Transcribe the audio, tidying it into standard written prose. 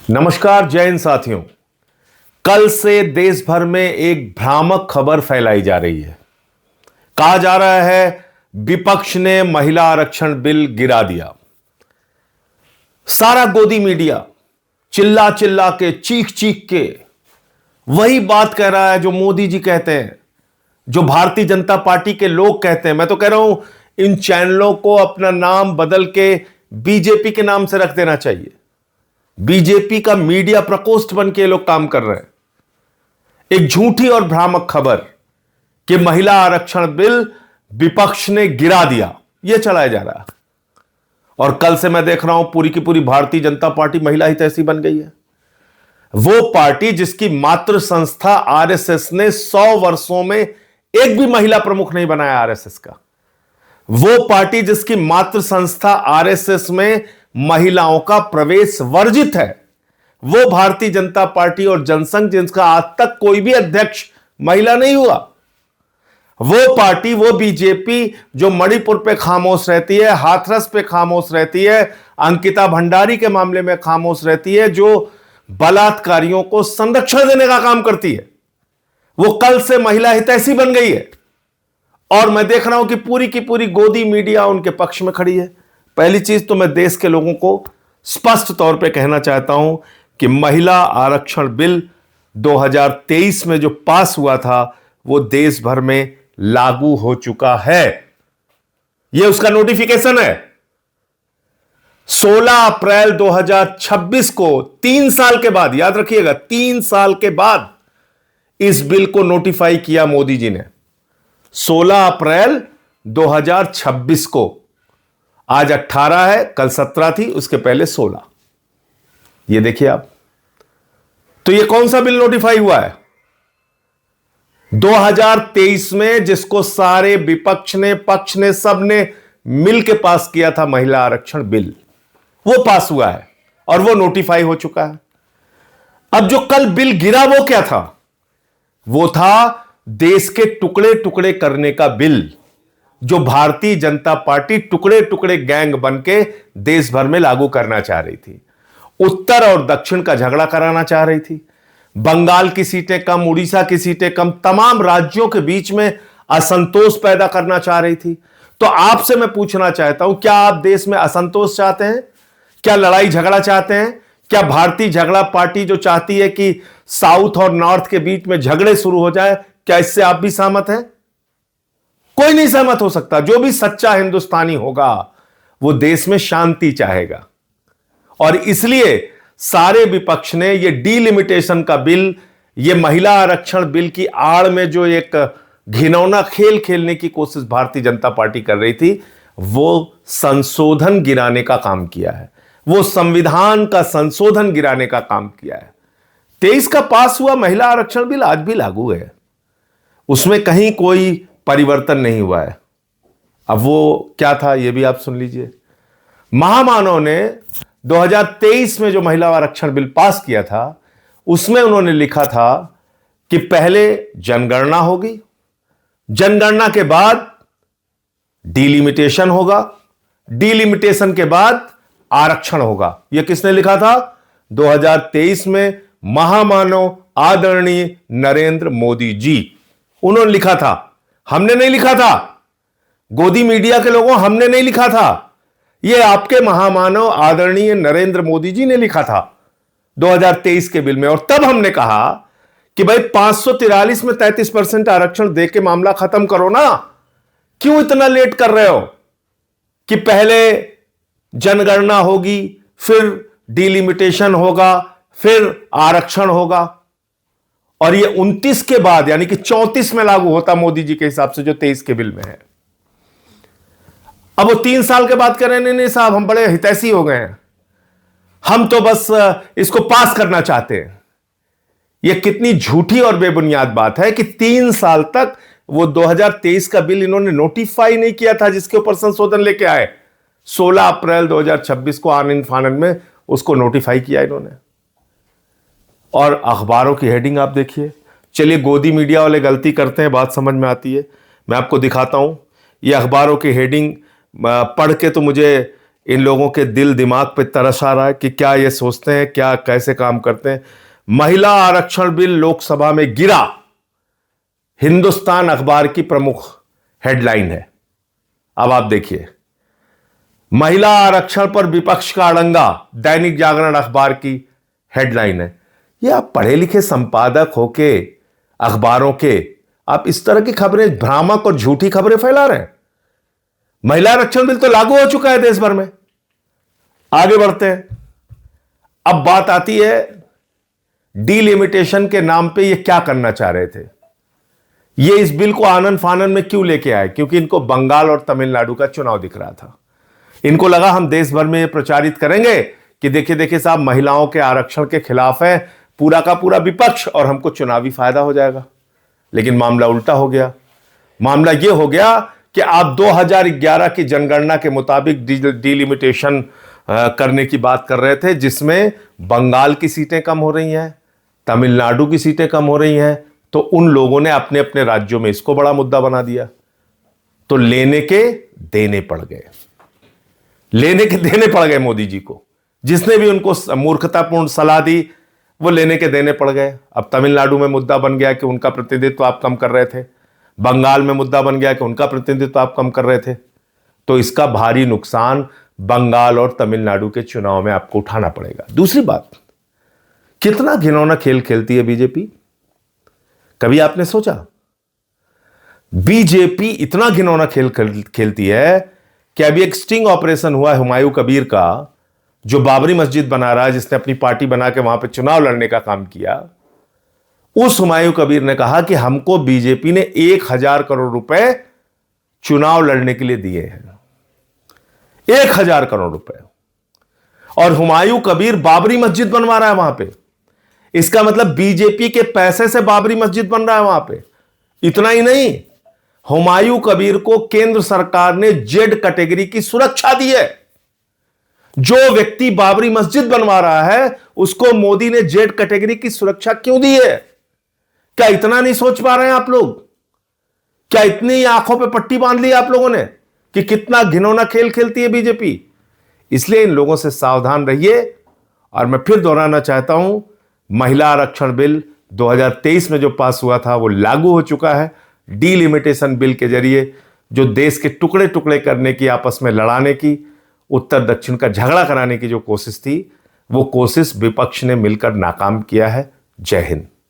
नमस्कार जय हिंद साथियों। कल से देश भर में एक भ्रामक खबर फैलाई जा रही है। कहा जा रहा है विपक्ष ने महिला आरक्षण बिल गिरा दिया। सारा गोदी मीडिया चिल्ला चिल्ला के चीख चीख के वही बात कह रहा है जो मोदी जी कहते हैं, जो भारतीय जनता पार्टी के लोग कहते हैं। मैं तो कह रहा हूं इन चैनलों को अपना नाम बदल के बीजेपी के नाम से रख देना चाहिए। बीजेपी का मीडिया प्रकोष्ठ बन के लोग काम कर रहे हैं। एक झूठी और भ्रामक खबर कि महिला आरक्षण बिल विपक्ष ने गिरा दिया, यह चलाया जा रहा है। और कल से मैं देख रहा हूं पूरी की पूरी भारतीय जनता पार्टी महिला हितैषी बन गई है। वो पार्टी जिसकी मातृ संस्था आरएसएस ने 100 वर्षों में एक भी महिला प्रमुख नहीं बनाया आरएसएस का। वो पार्टी जिसकी मातृ संस्था आरएसएस में महिलाओं का प्रवेश वर्जित है, वो भारतीय जनता पार्टी और जनसंघ जिसका आज तक कोई भी अध्यक्ष महिला नहीं हुआ। वो पार्टी, वो बीजेपी जो मणिपुर पे खामोश रहती है, हाथरस पे खामोश रहती है, अंकिता भंडारी के मामले में खामोश रहती है, जो बलात्कारियों को संरक्षण देने का काम करती है, वो कल से महिला हितैषी बन गई है। और मैं देख रहा हूं कि पूरी की पूरी गोदी मीडिया उनके पक्ष में खड़ी है। पहली चीज तो मैं देश के लोगों को स्पष्ट तौर पे कहना चाहता हूं कि महिला आरक्षण बिल 2023 में जो पास हुआ था वो देश भर में लागू हो चुका है। यह उसका नोटिफिकेशन है। 16 अप्रैल 2026 को 3 साल के बाद, याद रखिएगा 3 साल के बाद इस बिल को नोटिफाई किया मोदी जी ने। 16 अप्रैल 2026 को, आज 18 है, कल 17 थी, उसके पहले 16। ये देखिए आप, तो ये कौन सा बिल नोटिफाई हुआ है? 2023 में जिसको सारे विपक्ष ने, पक्ष ने, सब ने मिलकर पास किया था, महिला आरक्षण बिल, वो पास हुआ है और वो नोटिफाई हो चुका है। अब जो कल बिल गिरा वो क्या था? वो था देश के टुकड़े टुकड़े करने का बिल, जो भारतीय जनता पार्टी टुकड़े टुकड़े गैंग बन के देश भर में लागू करना चाह रही थी। उत्तर और दक्षिण का झगड़ा कराना चाह रही थी। बंगाल की सीटें कम, उड़ीसा की सीटें कम, तमाम राज्यों के बीच में असंतोष पैदा करना चाह रही थी। तो आपसे मैं पूछना चाहता हूं, क्या आप देश में असंतोष चाहते हैं? क्या लड़ाई झगड़ा चाहते हैं? क्या भारतीय झगड़ा पार्टी जो चाहती है कि साउथ और नॉर्थ के बीच में झगड़े शुरू हो जाए, क्या इससे आप भी सहमत हैं? कोई नहीं सहमत हो सकता। जो भी सच्चा हिंदुस्तानी होगा वो देश में शांति चाहेगा। और इसलिए सारे विपक्ष ने ये डीलिमिटेशन का बिल, ये महिला आरक्षण बिल की आड़ में जो एक घिनौना खेल खेलने की कोशिश भारतीय जनता पार्टी कर रही थी, वो संशोधन गिराने का काम किया है। वो संविधान का संशोधन गिराने का काम किया है। 23 का पास हुआ महिला आरक्षण बिल आज भी लागू है, उसमें कहीं कोई परिवर्तन नहीं हुआ है। अब वो क्या था ये भी आप सुन लीजिए। महामानव ने 2023 में जो महिला आरक्षण बिल पास किया था, उसमें उन्होंने लिखा था कि पहले जनगणना होगी, जनगणना के बाद डिलिमिटेशन होगा, डिलिमिटेशन के बाद आरक्षण होगा। यह किसने लिखा था? 2023 में महामानव आदरणीय नरेंद्र मोदी जी, उन्होंने लिखा था। हमने नहीं लिखा था, गोदी मीडिया के लोगों, हमने नहीं लिखा था। यह आपके महामानव आदरणीय नरेंद्र मोदी जी ने लिखा था 2023 के बिल में। और तब हमने कहा कि भाई 543 में 33% आरक्षण दे के मामला खत्म करो ना। क्यों इतना लेट कर रहे हो कि पहले जनगणना होगी, फिर डिलिमिटेशन होगा, फिर आरक्षण होगा, और ये 29 के बाद यानी कि 34 में लागू होता मोदी जी के हिसाब से, जो 23 के बिल में है। अब वो 3 साल के बाद कह रहे हैं नहीं साहब हम बड़े हितैषी हो गए हैं, हम तो बस इसको पास करना चाहते हैं। यह कितनी झूठी और बेबुनियाद बात है कि 3 साल तक वो 2023 का बिल इन्होंने नोटिफाई नहीं किया था, जिसके ऊपर संशोधन लेके आए। 16 अप्रैल 2026 को आनन फानन में उसको नोटिफाई किया इन्होंने। और अखबारों की हेडिंग आप देखिए। चलिए गोदी मीडिया वाले गलती करते हैं, बात समझ में आती है, मैं आपको दिखाता हूं। ये अखबारों की हेडिंग पढ़ के तो मुझे इन लोगों के दिल दिमाग पे तरस आ रहा है कि क्या ये सोचते हैं, क्या कैसे काम करते हैं। महिला आरक्षण बिल लोकसभा में गिरा, हिंदुस्तान अखबार की प्रमुख हेडलाइन है। अब आप देखिए, महिला आरक्षण पर विपक्ष का अड़ंगा, दैनिक जागरण अखबार की हेडलाइन है। ये आप पढ़े लिखे संपादक होके अखबारों के, आप इस तरह की खबरें, भ्रामक और झूठी खबरें फैला रहे हैं। महिला आरक्षण बिल तो लागू हो चुका है देश भर में। आगे बढ़ते हैं। अब बात आती है डीलिमिटेशन के नाम पे ये क्या करना चाह रहे थे। ये इस बिल को आनन फानन में क्यों लेके आए? क्योंकि इनको बंगाल और तमिलनाडु का चुनाव दिख रहा था। इनको लगा हम देश भर में ये प्रचारित करेंगे कि देखिए देखिए साहब, महिलाओं के आरक्षण के खिलाफ है पूरा का पूरा विपक्ष और हमको चुनावी फायदा हो जाएगा। लेकिन मामला उल्टा हो गया। मामला यह हो गया कि आप 2011 की जनगणना के मुताबिक डीलिमिटेशन करने की बात कर रहे थे, जिसमें बंगाल की सीटें कम हो रही हैं, तमिलनाडु की सीटें कम हो रही हैं। तो उन लोगों ने अपने अपने राज्यों में इसको बड़ा मुद्दा बना दिया। तो लेने के देने पड़ गए, लेने के देने पड़ गए मोदी जी को। जिसने भी उनको मूर्खतापूर्ण सलाह दी वो लेने के देने पड़ गए। अब तमिलनाडु में मुद्दा बन गया कि उनका प्रतिनिधित्व आप कम कर रहे थे, बंगाल में मुद्दा बन गया कि उनका प्रतिनिधित्व आप कम कर रहे थे। तो इसका भारी नुकसान बंगाल और तमिलनाडु के चुनाव में आपको उठाना पड़ेगा। दूसरी बात, कितना घिनौना खेल खेलती है बीजेपी। कभी आपने सोचा? बीजेपी इतना घिनौना खेल खेलती है कि अभी एक स्टिंग ऑपरेशन हुआ हुमायूं कबीर का, जो बाबरी मस्जिद बना रहा है, जिसने अपनी पार्टी बना के वहां पे चुनाव लड़ने का काम किया। उस हुमायूं कबीर ने कहा कि हमको बीजेपी ने 1000 करोड़ रुपए चुनाव लड़ने के लिए दिए हैं, 1000 करोड़ रुपए। और हुमायूं कबीर बाबरी मस्जिद बनवा रहा है वहां पे। इसका मतलब बीजेपी के पैसे से बाबरी मस्जिद बन रहा है वहां पे। इतना ही नहीं, हुमायूं कबीर को केंद्र सरकार ने जेड कैटेगरी की सुरक्षा दी है। जो व्यक्ति बाबरी मस्जिद बनवा रहा है उसको मोदी ने जेड कैटेगरी की सुरक्षा क्यों दी है? क्या इतना नहीं सोच पा रहे हैं आप लोग? क्या इतनी आंखों पे पट्टी बांध ली आप लोगों ने कि कितना घिनौना खेल खेलती है बीजेपी? इसलिए इन लोगों से सावधान रहिए। और मैं फिर दोहराना चाहता हूं, महिला आरक्षण बिल 2023 में जो पास हुआ था वो लागू हो चुका है। डीलिमिटेशन बिल के जरिए जो देश के टुकड़े टुकड़े करने की, आपस में लड़ाने की, उत्तर दक्षिण का झगड़ा कराने की जो कोशिश थी, वो कोशिश विपक्ष ने मिलकर नाकाम किया है। जय हिंद।